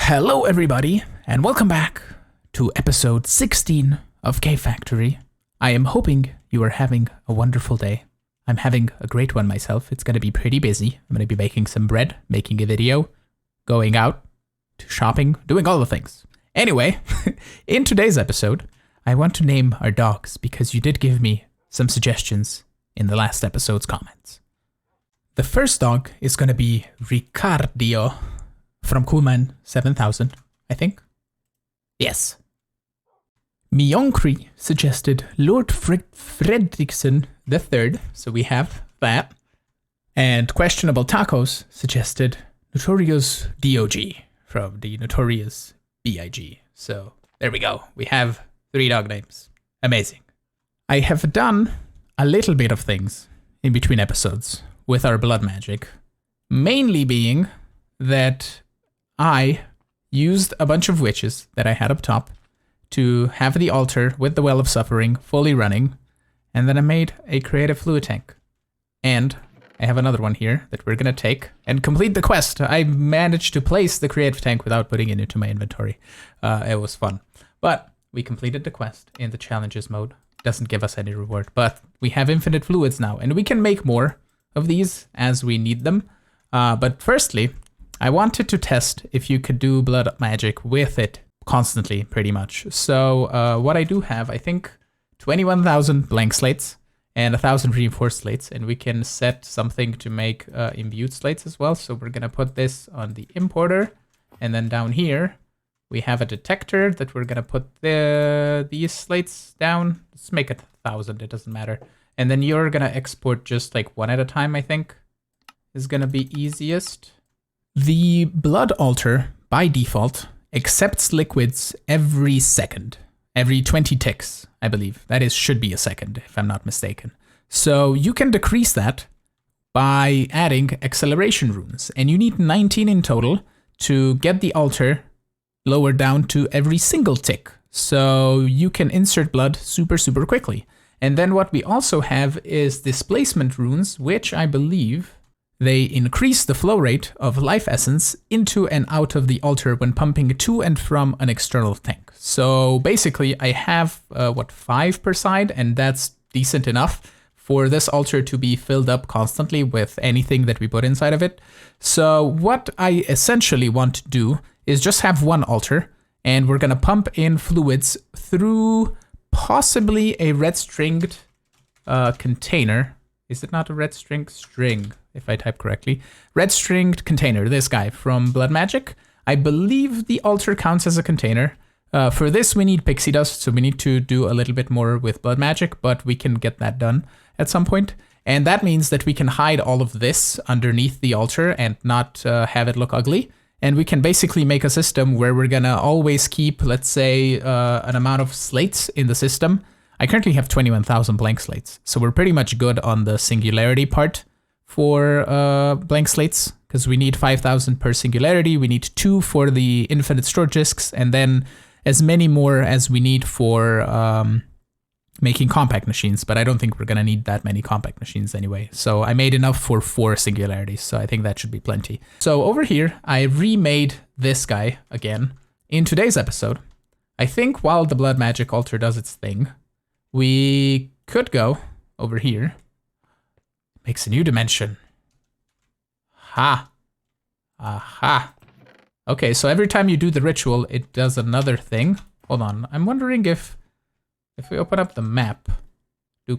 Hello everybody, and welcome back to episode 16 of Cave Factory. I am hoping you are having a wonderful day. I'm having a great one myself. It's going to be pretty busy. I'm going to be making some bread, making a video, going out to shopping, doing all the things. Anyway, in today's episode, I want to name our dogs because you did give me some suggestions in the last episode's comments. The first dog is going to be Ricardio from Coolman 7000, I think. Yes. Mionkri suggested Lord Fredrickson III, so we have that. And Questionable Tacos suggested Notorious DOG from the Notorious BIG. So there we go. We have 3 dog names. Amazing. I have done a little bit of things in between episodes with our blood magic, mainly being that I used a bunch of witches that I had up top to have the altar with the Well of Suffering fully running, and then I made a creative fluid tank. And I have another one here that we're gonna take and complete the quest. I managed to place the creative tank without putting it into my inventory. It was fun. But we completed the quest in the challenges mode. Doesn't give us any reward, but we have infinite fluids now, and we can make more of these as we need them. But firstly, I wanted to test if you could do blood magic with it constantly, pretty much. So what I do have, I think 21,000 blank slates and 1,000 reinforced slates, and we can set something to make imbued slates as well. So we're gonna put this on the importer, and then down here we have a detector that we're gonna put these slates down. Let's make it 1,000, it doesn't matter. And then you're gonna export just like one at a time, I think, is gonna be easiest. The blood altar, by default, accepts liquids every second. Every 20 ticks, I believe. That is, should be a second, if I'm not mistaken. So you can decrease that by adding acceleration runes. And you need 19 in total to get the altar lowered down to every single tick. So you can insert blood super quickly. And then what we also have is displacement runes, which I believe they increase the flow rate of life essence into and out of the altar when pumping to and from an external tank. So basically I have 5 per side, and that's decent enough for this altar to be filled up constantly with anything that we put inside of it. So what I essentially want to do is just have one altar, and we're gonna pump in fluids through possibly a red stringed container. Is it not a red string? If I type correctly. Red stringed container, this guy from Blood Magic. I believe the altar counts as a container. For this we need pixie dust, so we need to do a little bit more with Blood Magic, but we can get that done at some point. And that means that we can hide all of this underneath the altar and not have it look ugly. And we can basically make a system where we're gonna always keep, let's say, an amount of slates in the system. I currently have 21,000 blank slates, so we're pretty much good on the singularity part for blank slates, because we need 5,000 per singularity, we need 2 for the infinite storage disks, and then as many more as we need for making compact machines, but I don't think we're gonna need that many compact machines anyway. So I made enough for 4 singularities, so I think that should be plenty. So over here, I remade this guy again in today's episode. I think while the blood magic altar does its thing, we could go over here. Makes a new dimension. Ha. Aha. Okay, so every time you do the ritual, it does another thing. Hold on, I'm wondering if we open up the map,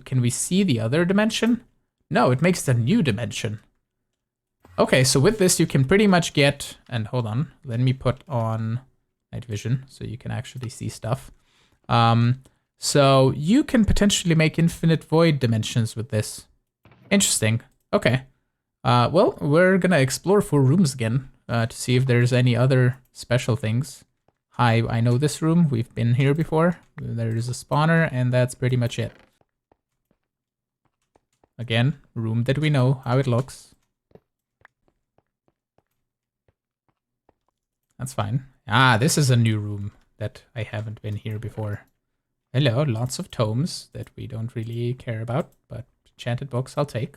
can we see the other dimension? No, it makes the new dimension. Okay, so with this you can pretty much get, and hold on, let me put on night vision so you can actually see stuff. So you can potentially make infinite void dimensions with this. Interesting. Okay. Well, we're gonna explore 4 rooms again to see if there's any other special things. Hi, I know this room. We've been here before. There is a spawner, and that's pretty much it. Again, room that we know how it looks. That's fine. Ah, this is a new room that I haven't been here before. Hello, lots of tomes that we don't really care about, but enchanted books I'll take.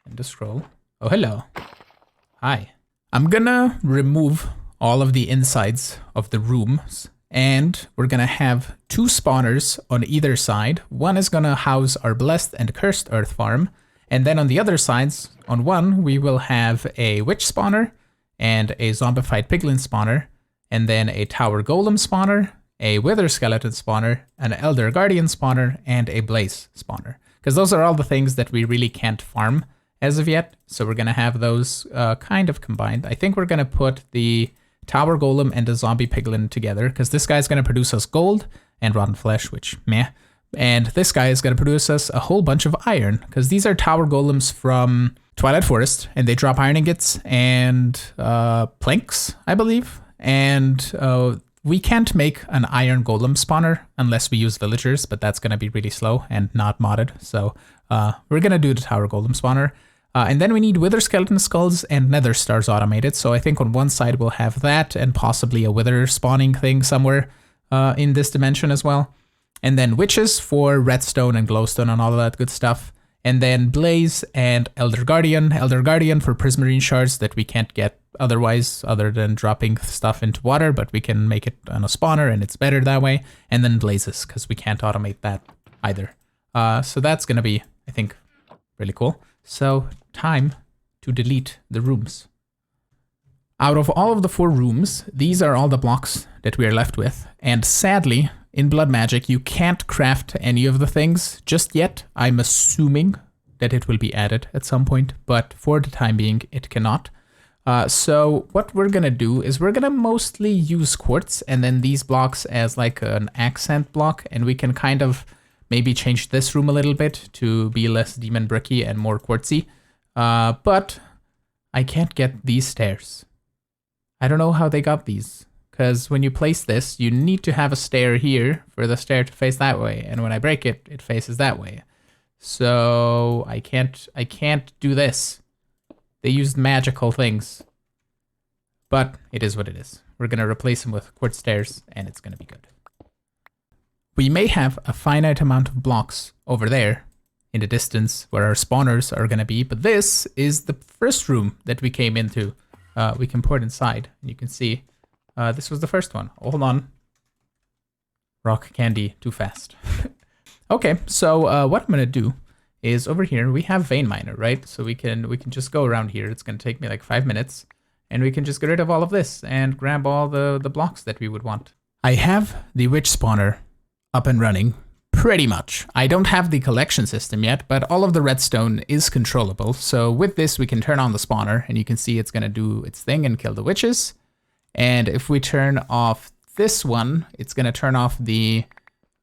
And a scroll. Oh, hello. Hi. I'm gonna remove all of the insides of the rooms. And we're going to have 2 spawners on either side. One is going to house our blessed and cursed earth farm. And then on the other sides, on one, we will have a witch spawner and a zombified piglin spawner, and then a tower golem spawner, a wither skeleton spawner, an elder guardian spawner, and a blaze spawner. Because those are all the things that we really can't farm as of yet. So we're going to have those kind of combined. I think we're going to put the tower golem and a zombie piglin together, because this guy's going to produce us gold and rotten flesh, which meh. And this guy is going to produce us a whole bunch of iron, because these are tower golems from Twilight Forest, and they drop iron ingots and planks, I believe. And we can't make an iron golem spawner unless we use villagers, but that's going to be really slow and not modded. So we're going to do the tower golem spawner. And then we need wither skeleton skulls and nether stars automated. So I think on one side we'll have that and possibly a wither spawning thing somewhere in this dimension as well. And then witches for redstone and glowstone and all of that good stuff. And then blaze and elder guardian. Elder guardian for prismarine shards that we can't get otherwise, other than dropping stuff into water, but we can make it on a spawner and it's better that way. And then blazes, because we can't automate that either. So that's going to be, I think, really cool. So time to delete the rooms. Out of all of the 4 rooms, these are all the blocks that we are left with. And sadly, in Blood Magic, you can't craft any of the things just yet. I'm assuming that it will be added at some point, but for the time being, it cannot. So what we're going to do is we're going to mostly use quartz and then these blocks as like an accent block, and we can kind of maybe change this room a little bit to be less demon bricky and more quartzy. But I can't get these stairs. I don't know how they got these, because when you place this, you need to have a stair here for the stair to face that way, and when I break it, it faces that way. So I can't do this. They used magical things, but it is what it is. We're gonna replace them with quartz stairs, and it's gonna be good. We may have a finite amount of blocks over there in the distance where our spawners are gonna be, but this is the first room that we came into. We can port inside, and you can see this was the first one. Hold on. Rock candy too fast. Okay, so what I'm gonna do is over here we have vein miner, right? So we can just go around here. It's gonna take me like 5 minutes, and we can just get rid of all of this and grab all the blocks that we would want. I have the witch spawner up and running, pretty much. I don't have the collection system yet, but all of the redstone is controllable. So with this, we can turn on the spawner, and you can see it's gonna do its thing and kill the witches. And if we turn off this one, it's gonna turn off the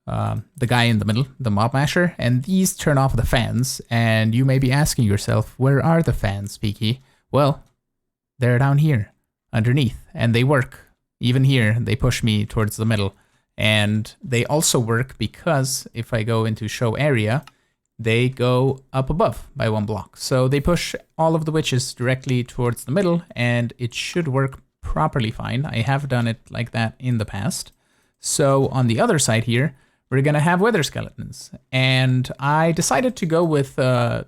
guy in the middle, the mob masher, and these turn off the fans. And you may be asking yourself, where are the fans, Fiki? Well, they're down here, underneath, and they work. Even here, they push me towards the middle. And they also work because if I go into show area, they go up above by 1 block. So they push all of the witches directly towards the middle, and it should work properly fine. I have done it like that in the past. So on the other side here, we're gonna have wither skeletons. And I decided to go with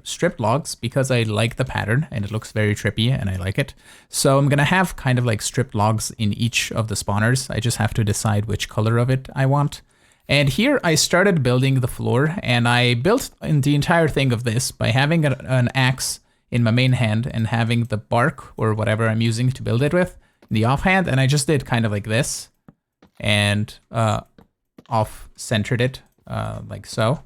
stripped logs because I like the pattern and it looks very trippy and I like it. So I'm gonna have kind of like stripped logs in each of the spawners. I just have to decide which color of it I want. And here I started building the floor, and I built in the entire thing of this by having an axe in my main hand and having the bark or whatever I'm using to build it with in the offhand. And I just did kind of like this and off-centered it like so,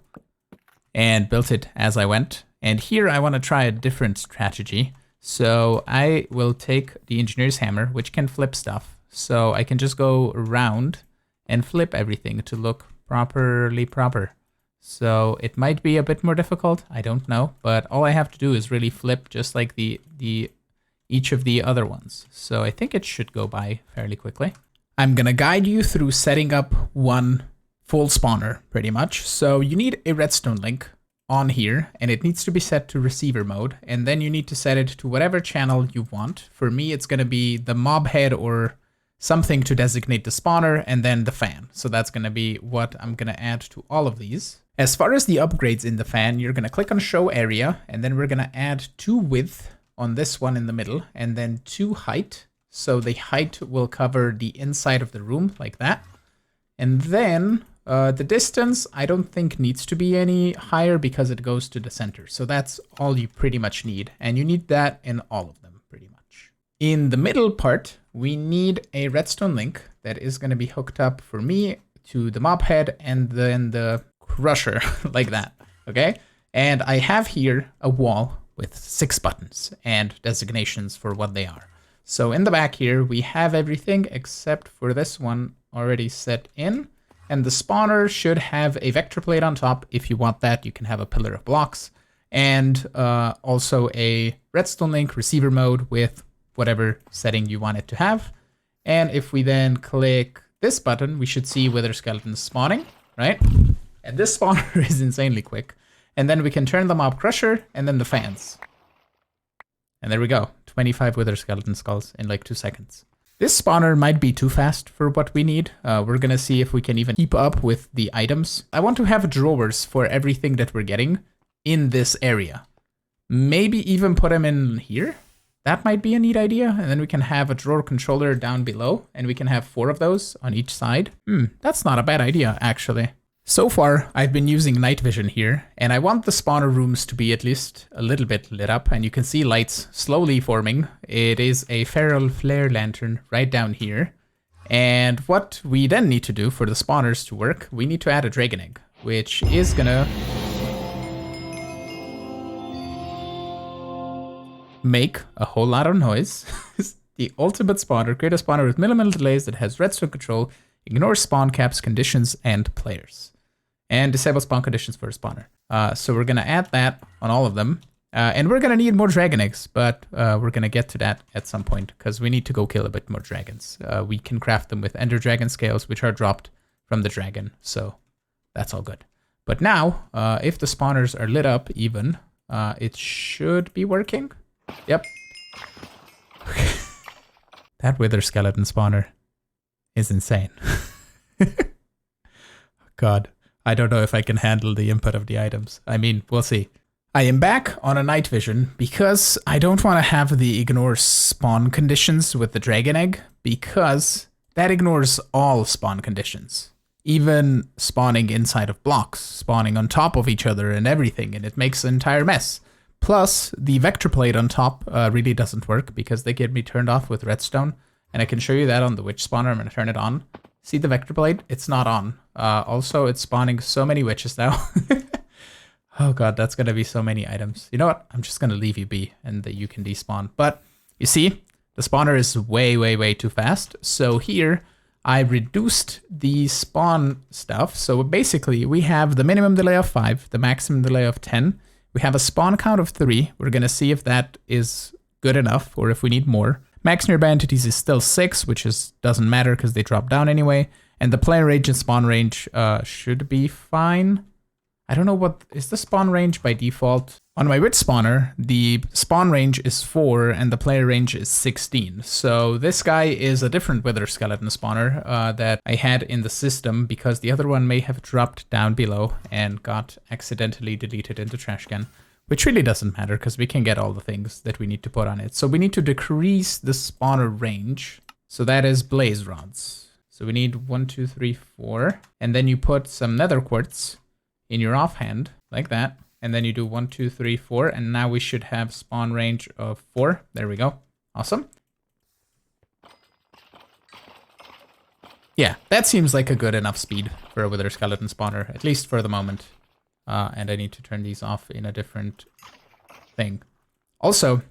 and built it as I went. And here I want to try a different strategy. So I will take the engineer's hammer, which can flip stuff. So I can just go around and flip everything to look properly proper. So it might be a bit more difficult, I don't know, but all I have to do is really flip just like each of the other ones. So I think it should go by fairly quickly. I'm gonna guide you through setting up one full spawner, pretty much. So you need a redstone link on here, and it needs to be set to receiver mode, and then you need to set it to whatever channel you want. For me, it's gonna be the mob head or something to designate the spawner, and then the fan. So that's gonna be what I'm gonna add to all of these. As far as the upgrades in the fan, you're gonna click on show area, and then we're gonna add 2 width on this one in the middle, and then 2 height. So the height will cover the inside of the room like that. And then the distance, I don't think needs to be any higher because it goes to the center. So that's all you pretty much need. And you need that in all of them pretty much. In the middle part, we need a redstone link that is going to be hooked up for me to the mob head and then the crusher like that. Okay. And I have here a wall with 6 buttons and designations for what they are. So in the back here, we have everything except for this one already set in. And the spawner should have a vector plate on top. If you want that, you can have a pillar of blocks. And also a redstone link receiver mode with whatever setting you want it to have. And if we then click this button, we should see wither skeletons spawning, right? And this spawner is insanely quick. And then we can turn the mob crusher and then the fans. And there we go. 25 wither skeleton skulls in like 2 seconds. This spawner might be too fast for what we need. We're gonna see if we can even keep up with the items. I want to have drawers for everything that we're getting in this area. Maybe even put them in here. That might be a neat idea. And then we can have a drawer controller down below and we can have 4 of those on each side. That's not a bad idea, actually. So far, I've been using night vision here, and I want the spawner rooms to be at least a little bit lit up, and you can see lights slowly forming. It is a feral flare lantern right down here. And what we then need to do for the spawners to work, we need to add a dragon egg, which is gonna make a whole lot of noise. The ultimate spawner, create a spawner with minimal delays that has redstone control, ignores spawn caps, conditions, and players. And disable spawn conditions for a spawner. So we're going to add that on all of them. And we're going to need more dragon eggs, but we're going to get to that at some point because we need to go kill a bit more dragons. We can craft them with ender dragon scales, which are dropped from the dragon. So that's all good. But now, if the spawners are lit up even, it should be working. Yep. That wither skeleton spawner is insane. God, I don't know if I can handle the input of the items. I mean, we'll see. I am back on a night vision because I don't want to have the ignore spawn conditions with the dragon egg because that ignores all spawn conditions. Even spawning inside of blocks, spawning on top of each other and everything, and it makes an entire mess. Plus, the vector plate on top really doesn't work because they get me turned off with redstone. And I can show you that on the witch spawner. I'm going to turn it on. See the vector blade? It's not on. Also, it's spawning so many witches now. Oh god, that's going to be so many items. You know what? I'm just going to leave you be and that you can despawn. But you see, the spawner is way, way, way too fast. So here, I reduced the spawn stuff. So basically, we have the minimum delay of 5, the maximum delay of 10. We have a spawn count of 3. We're going to see if that is good enough or if we need more. Max nearby entities is still 6, which doesn't matter because they drop down anyway. And the player range and spawn range should be fine. I don't know what is the spawn range by default. On my witch spawner, the spawn range is 4 and the player range is 16. So this guy is a different wither skeleton spawner that I had in the system because the other one may have dropped down below and got accidentally deleted into trash can. Which really doesn't matter because we can get all the things that we need to put on it. So we need to decrease the spawner range. So that is blaze rods. So we need 1, 2, 3, 4. And then you put some nether quartz in your offhand like that. And then you do 1, 2, 3, 4. And now we should have spawn range of 4. There we go. Awesome. Yeah, that seems like a good enough speed for a wither skeleton spawner, at least for the moment. And I need to turn these off in a different thing. Also,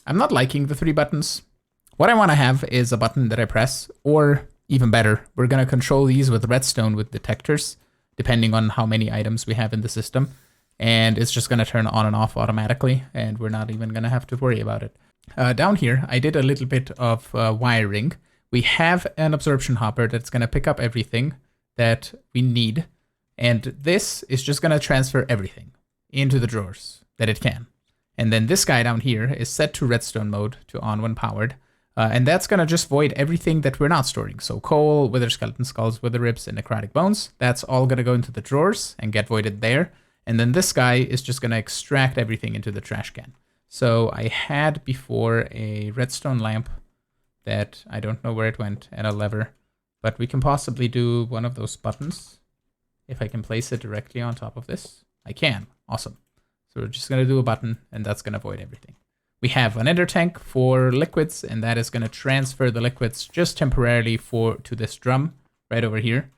I'm not liking the 3 buttons. What I want to have is a button that I press, or even better, we're going to control these with redstone with detectors, depending on how many items we have in the system. And it's just going to turn on and off automatically, and we're not even going to have to worry about it. Down here, I did a little bit of wiring. We have an absorption hopper that's going to pick up everything that we need. And this is just going to transfer everything into the drawers that it can. And then this guy down here is set to redstone mode to on when powered. And that's going to just void everything that we're not storing. So coal, wither skeleton skulls, wither ribs, and necrotic bones. That's all going to go into the drawers and get voided there. And then this guy is just going to extract everything into the trash can. So I had before a redstone lamp that I don't know where it went, and a lever. But we can possibly do one of those buttons. If I can place it directly on top of this. I can. Awesome. So we're just going to do a button, and that's going to void everything. We have an ender tank for liquids, and that is going to transfer the liquids just temporarily to this drum right over here,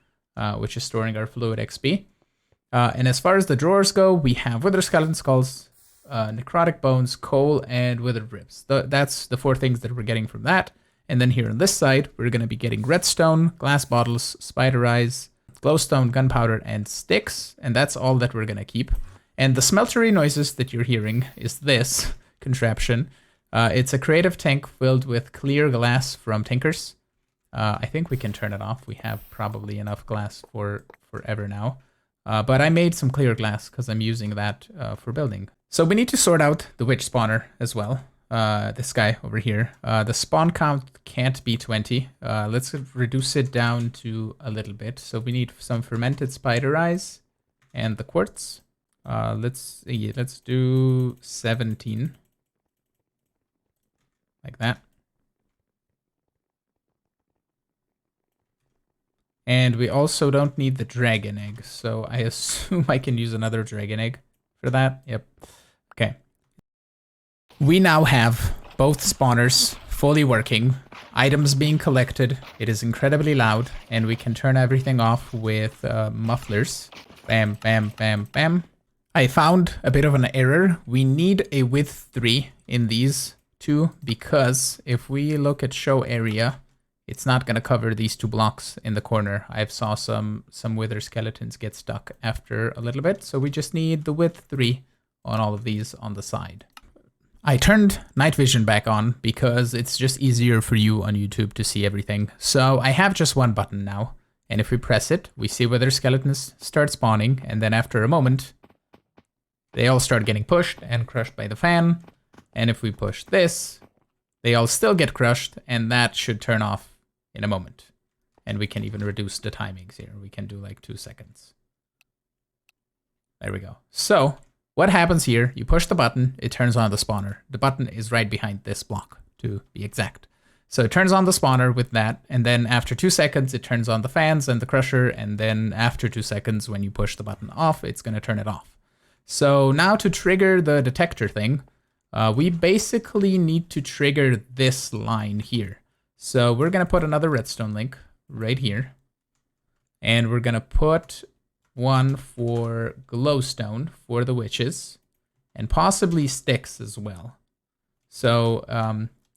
which is storing our fluid XP. And as far as the drawers go, we have withered skeleton skulls, necrotic bones, coal, and withered ribs. That's the 4 things that we're getting from that. And then here on this side, we're going to be getting redstone, glass bottles, spider eyes, glowstone, gunpowder, and sticks. And that's all that we're going to keep. And the smeltery noises that you're hearing is this contraption. It's a creative tank filled with clear glass from Tinkers. I think we can turn it off. We have probably enough glass for forever now. But I made some clear glass because I'm using that for building. So we need to sort out the witch spawner as well. This guy over here. The spawn count can't be 20. Let's reduce it down to a little bit. So we need some fermented spider eyes and the quartz. Let's do 17. Like that. And we also don't need the dragon egg, so I assume I can use another dragon egg for that. Yep. Okay. We now have both spawners fully working, items being collected. It is incredibly loud, and we can turn everything off with mufflers. Bam, bam, bam, bam. I found a bit of an error. We need a width 3 in these two, because if we look at show area, it's not going to cover these 2 blocks in the corner. I saw some wither skeletons get stuck after a little bit, so we just need the width 3 on all of these on the side. I turned night vision back on because it's just easier for you on YouTube to see everything. So I have just one button now, and if we press it, we see wither skeletons start spawning, and then after a moment, they all start getting pushed and crushed by the fan. And if we push this, they all still get crushed, and that should turn off in a moment. And we can even reduce the timings here. We can do like 2 seconds. There we go. So what happens here, you push the button, it turns on the spawner. The button is right behind this block, to be exact. So it turns on the spawner with that, and then after 2 seconds, it turns on the fans and the crusher, and then after 2 seconds, when you push the button off, it's going to turn it off. So now to trigger the detector thing, we basically need to trigger this line here. So we're going to put another redstone link right here. And we're going to put one for glowstone for the witches. And possibly sticks as well. So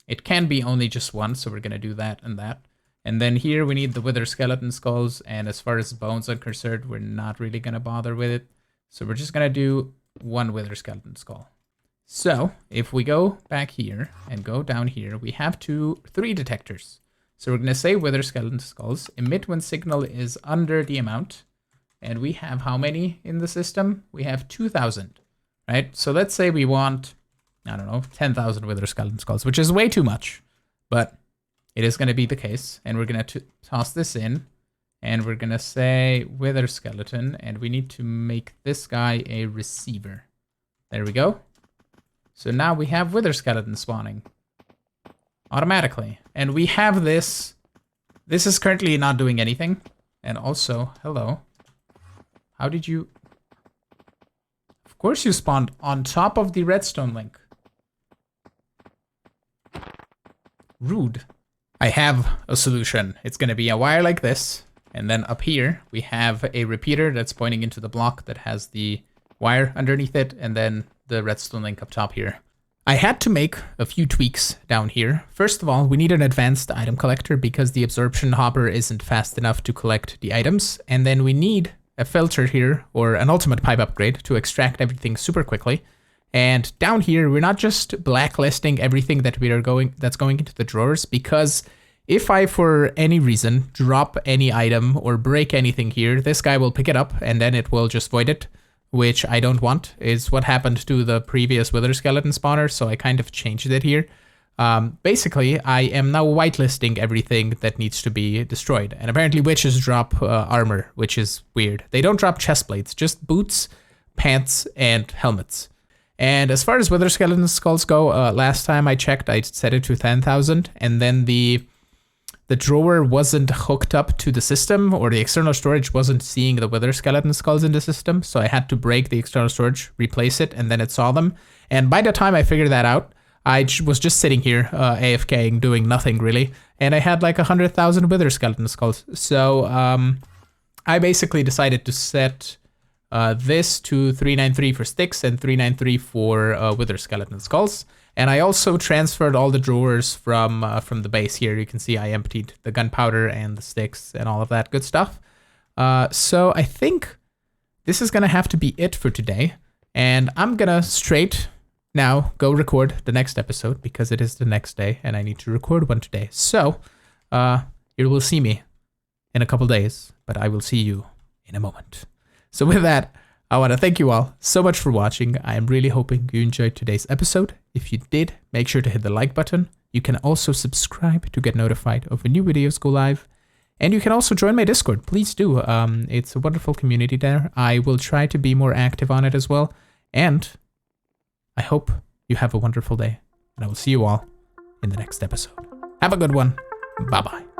it can be only just one, so we're going to do that and that. And then here we need the wither skeleton skulls. And as far as bones are concerned, we're not really going to bother with it. So we're just going to do one wither skeleton skull. So if we go back here and go down here, we have 3 detectors. So we're going to say wither skeleton skulls, emit when signal is under the amount. And we have how many in the system? We have 2,000, right? So let's say we want, I don't know, 10,000 wither skeleton skulls, which is way too much, but it is going to be the case. And we're going to toss this in, and we're going to say wither skeleton, and we need to make this guy a receiver. There we go. So now we have wither skeleton spawning automatically. And we have this. This is currently not doing anything. And also, hello. How did you... Of course you spawned on top of the redstone link. Rude. I have a solution. It's going to be a wire like this. And then up here, we have a repeater that's pointing into the block that has the wire underneath it, and then the redstone link up top here. I had to make a few tweaks down here. First of all, we need an advanced item collector because the absorption hopper isn't fast enough to collect the items. And then we need a filter here, or an ultimate pipe upgrade, to extract everything super quickly. And down here, we're not just blacklisting everything that's going into the drawers, because if I, for any reason, drop any item or break anything here, this guy will pick it up and then it will just void it, which I don't want. Is what happened to the previous wither skeleton spawner, so I kind of changed it here. Basically, I am now whitelisting everything that needs to be destroyed. And apparently witches drop armor, which is weird. They don't drop chest plates, just boots, pants, and helmets. And as far as wither skeleton skulls go, last time I checked, I set it to 10,000, and then the drawer wasn't hooked up to the system, or the external storage wasn't seeing the wither skeleton skulls in the system, so I had to break the external storage, replace it, and then it saw them. And by the time I figured that out, I was just sitting here AFKing, doing nothing really, and I had like 100,000 wither skeleton skulls. So I basically decided to set this to 393 for sticks and 393 for wither skeleton skulls. And I also transferred all the drawers from the base here. You can see I emptied the gunpowder and the sticks and all of that good stuff. So I think this is gonna have to be it for today. And I'm gonna straight now go record the next episode because it is the next day and I need to record one today. So you will see me in a couple days, but I will see you in a moment. So with that, I want to thank you all so much for watching. I am really hoping you enjoyed today's episode. If you did, make sure to hit the like button. You can also subscribe to get notified of when new videos go live. And you can also join my Discord. Please do. It's a wonderful community there. I will try to be more active on it as well. And I hope you have a wonderful day. And I will see you all in the next episode. Have a good one. Bye-bye.